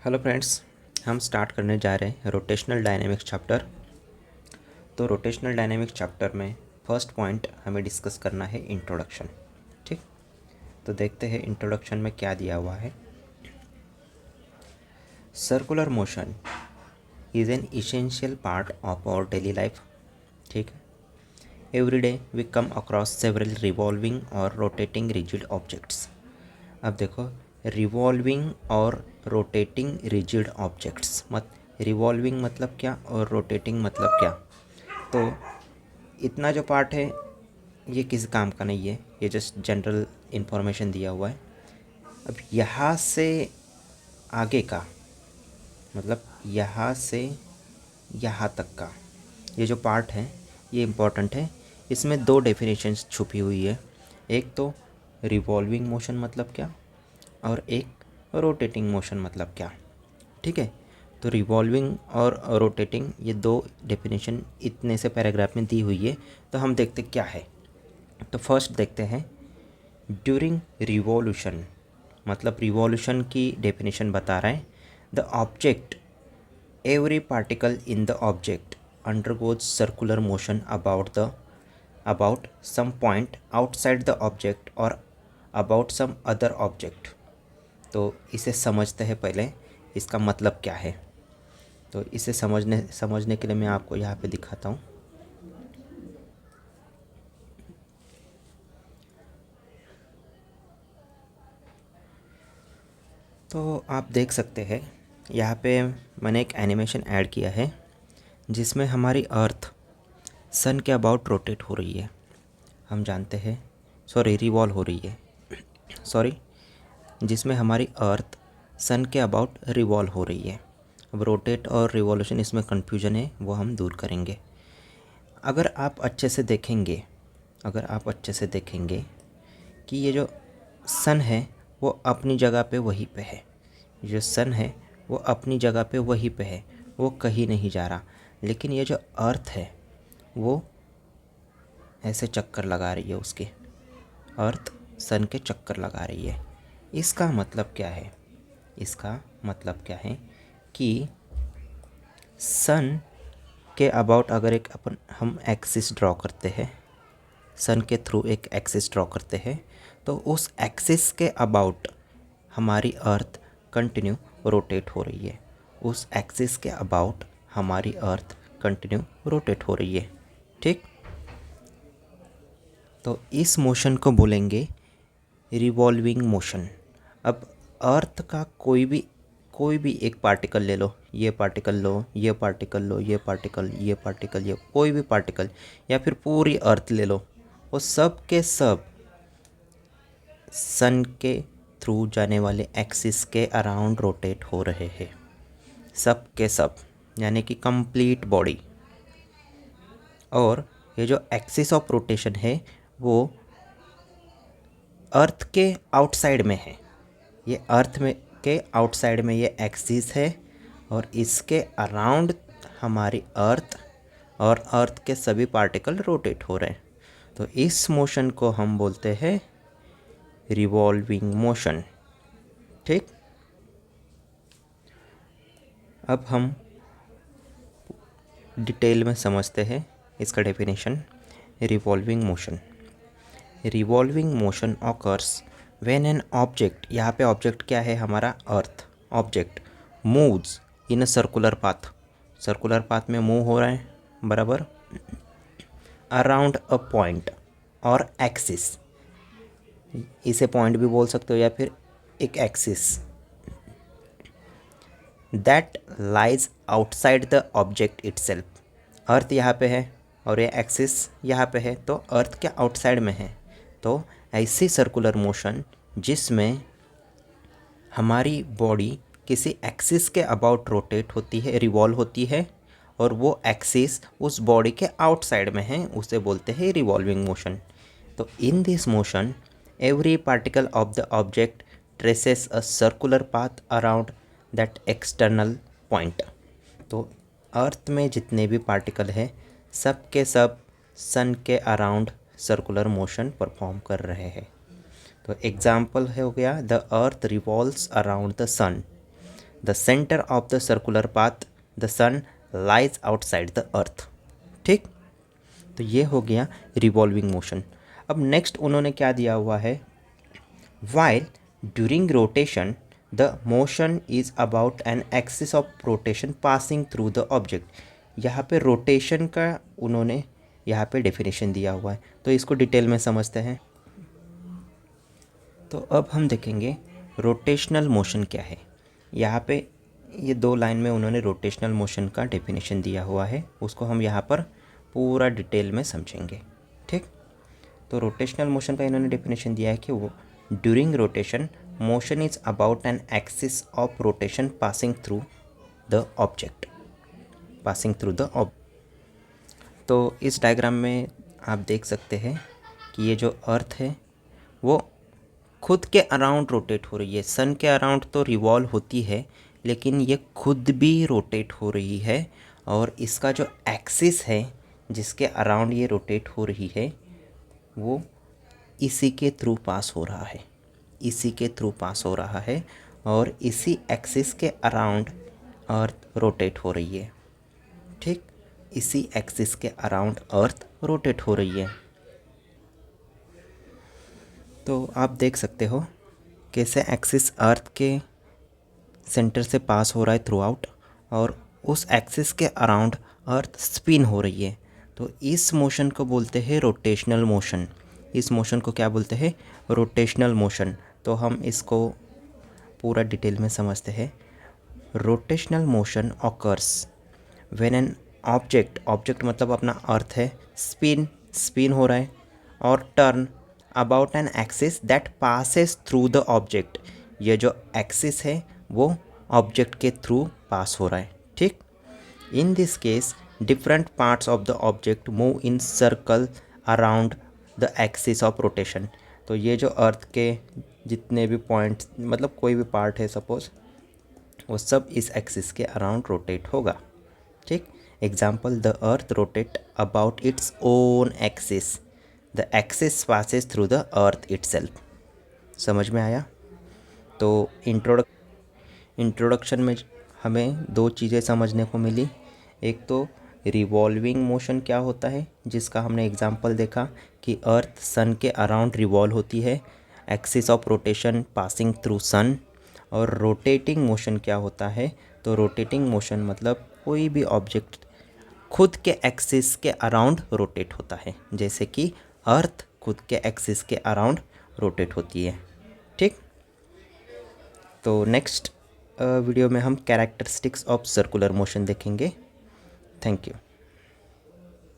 Hello friends, हम start करने जा रहे हैं रोटेशनल डायनेमिक्स चैप्टर। तो रोटेशनल डायनेमिक्स चैप्टर में फर्स्ट पॉइंट हमें डिस्कस करना है इंट्रोडक्शन। ठीक, तो देखते हैं इंट्रोडक्शन में क्या दिया हुआ है। Circular motion is an essential part of our daily life. ठीक है, every day we come across several revolving और रोटेटिंग रिजिड ऑब्जेक्ट्स। अब देखो, रिवॉल्विंग और रोटेटिंग रिजिड ऑब्जेक्ट्स, रिवॉल्विंग मतलब क्या और रोटेटिंग मतलब क्या। तो इतना जो पार्ट है ये किसी काम का नहीं है, ये जस्ट जनरल इन्फॉर्मेशन दिया हुआ है। अब यहाँ से आगे का मतलब यहाँ से यहाँ तक का ये जो पार्ट है ये इम्पोर्टेंट है। इसमें दो डेफिनेशंस छुपी हुई है, एक तो रिवॉल्विंग मोशन मतलब क्या और एक रोटेटिंग मोशन मतलब क्या। ठीक है, तो रिवॉल्विंग और रोटेटिंग ये दो डेफिनेशन इतने से पैराग्राफ में दी हुई है। तो हम देखते क्या है। तो फर्स्ट देखते हैं, ड्यूरिंग रिवॉल्यूशन मतलब रिवॉल्यूशन की डेफिनेशन बता रहा है। The object, every particle in the object undergoes circular motion about some point outside the object और अबाउट सम अदर ऑब्जेक्ट। तो इसे समझते हैं पहले, इसका मतलब क्या है। तो इसे समझने के लिए मैं आपको यहाँ पे दिखाता हूँ। तो आप देख सकते हैं यहाँ पे मैंने एक एनिमेशन ऐड किया है जिसमें हमारी अर्थ सन के अबाउट रोटेट हो रही है। हम जानते हैं, रिवॉल्व हो रही है, जिसमें हमारी अर्थ सन के अबाउट रिवॉल्व हो रही है। अब रोटेट और रिवॉल्यूशन इसमें कन्फ्यूजन है, वो हम दूर करेंगे। अगर आप अच्छे से देखेंगे कि ये जो सन है वो अपनी जगह पे वहीं पे है, जो सन है वो अपनी जगह पे वहीं पे है, वो कहीं नहीं जा रहा। लेकिन ये जो अर्थ है वो ऐसे चक्कर लगा रही है, उसके अर्थ सन के चक्कर लगा रही है। इसका मतलब क्या है? इसका मतलब क्या है कि सन के अबाउट अगर एक हम एक्सिस ड्रॉ करते हैं, सन के थ्रू एक एक्सिस ड्रॉ करते हैं, तो उस एक्सिस के अबाउट हमारी अर्थ कंटिन्यू रोटेट हो रही है। उस एक्सिस के अबाउट हमारी अर्थ कंटिन्यू रोटेट हो रही है। ठीक, तो इस मोशन को बोलेंगे रिवॉल्विंग मोशन। अब अर्थ का कोई भी एक पार्टिकल ले लो, ये पार्टिकल लो, ये पार्टिकल लो, ये पार्टिकल, ये पार्टिकल, ये कोई भी पार्टिकल, या फिर पूरी अर्थ ले लो, वो सब के सब सन के थ्रू जाने वाले एक्सिस के अराउंड रोटेट हो रहे हैं, सब के सब, यानी कि कंप्लीट बॉडी। और ये जो एक्सिस ऑफ रोटेशन है वो अर्थ के आउटसाइड में है। ये अर्थ में के आउटसाइड में ये एक्सिस है और इसके अराउंड हमारी अर्थ और अर्थ के सभी पार्टिकल रोटेट हो रहे हैं। तो इस मोशन को हम बोलते हैं रिवॉल्विंग मोशन। ठीक, अब हम डिटेल में समझते हैं इसका definition. Revolving motion occurs when an object, यहाँ पे ऑब्जेक्ट क्या है? हमारा earth object moves in a circular path में मूव हो रहा है, बराबर, अराउंड अ पॉइंट और एक्सिस, इसे पॉइंट भी बोल सकते हो या फिर एक axis, that lies outside the object itself. Earth यहाँ पे है और ये एक्सिस यहाँ पे है, तो अर्थ के आउटसाइड में है। तो ऐसी सर्कुलर मोशन जिसमें हमारी बॉडी किसी एक्सिस के अबाउट रोटेट होती है, रिवॉल्व होती है, और वो एक्सिस उस बॉडी के आउटसाइड में है, उसे बोलते हैं रिवॉल्विंग मोशन। तो in this motion every particle of the object traces a circular path around that external point. तो अर्थ में जितने भी पार्टिकल हैं सब के सब सन के अराउंड सर्कुलर मोशन परफॉर्म कर रहे हैं। तो एग्जाम्पल हो गया, the earth revolves around the sun. The centre of the circular path the sun lies outside the earth. ठीक, तो ये हो गया रिवॉल्विंग मोशन। अब नेक्स्ट उन्होंने क्या दिया हुआ है, while during rotation the motion is about an axis of rotation passing through the object. यहाँ पे रोटेशन का उन्होंने यहाँ पे डेफिनेशन दिया हुआ है, तो इसको डिटेल में समझते हैं। तो अब हम देखेंगे रोटेशनल मोशन क्या है। यहाँ पे ये 2 लाइन में उन्होंने रोटेशनल मोशन का डेफिनेशन दिया हुआ है, उसको हम यहाँ पर पूरा डिटेल में समझेंगे। ठीक, तो रोटेशनल मोशन का इन्होंने डेफिनेशन दिया है कि वो during rotation motion is about an axis of rotation passing through the object, passing through the object. तो इस डायग्राम में आप देख सकते हैं कि ये जो अर्थ है वो खुद के अराउंड रोटेट हो रही है। सन के अराउंड तो रिवॉल्व होती है, लेकिन ये खुद भी रोटेट हो रही है, और इसका जो एक्सिस है जिसके अराउंड ये रोटेट हो रही है वो इसी के थ्रू पास हो रहा है, इसी के थ्रू पास हो रहा है, और इसी एक्सिस के अराउंड अर्थ रोटेट हो रही है। ठीक, इसी एक्सिस के अराउंड अर्थ रोटेट हो रही है। तो आप देख सकते हो कैसे एक्सिस अर्थ के सेंटर से पास हो रहा है थ्रू आउट, और उस एक्सिस के अराउंड अर्थ स्पिन हो रही है। तो इस मोशन को बोलते हैं रोटेशनल मोशन। इस मोशन को क्या बोलते हैं, रोटेशनल मोशन। तो हम इसको पूरा डिटेल में समझते हैं। Rotational motion occurs when an object, object मतलब अपना अर्थ है, स्पिन हो रहा है, और turn about an axis that passes through the object. ये जो एक्सिस है वो ऑब्जेक्ट के थ्रू पास हो रहा है। ठीक, in this case different parts of the object move in circle around the axis of rotation. तो ये जो अर्थ के जितने भी पॉइंट्स, मतलब कोई भी पार्ट है सपोज, वो सब इस एक्सिस के अराउंड रोटेट होगा। ठीक, example the earth rotate about its own axis, the axis passes through the earth itself. समझ में आया? तो इंट्रोडक्शन में हमें 2 चीज़ें समझने को मिली। एक तो रिवॉल्विंग मोशन क्या होता है, जिसका हमने एग्जाम्पल देखा कि अर्थ सन के अराउंड रिवॉल्व होती है, axis of rotation passing through sun. और रोटेटिंग मोशन क्या होता है, तो रोटेटिंग मोशन मतलब कोई भी ऑब्जेक्ट खुद के एक्सिस के अराउंड रोटेट होता है, जैसे कि अर्थ खुद के एक्सिस के अराउंड रोटेट होती है। ठीक, तो नेक्स्ट वीडियो में हम कैरेक्टरिस्टिक्स ऑफ सर्कुलर मोशन देखेंगे। Thank you.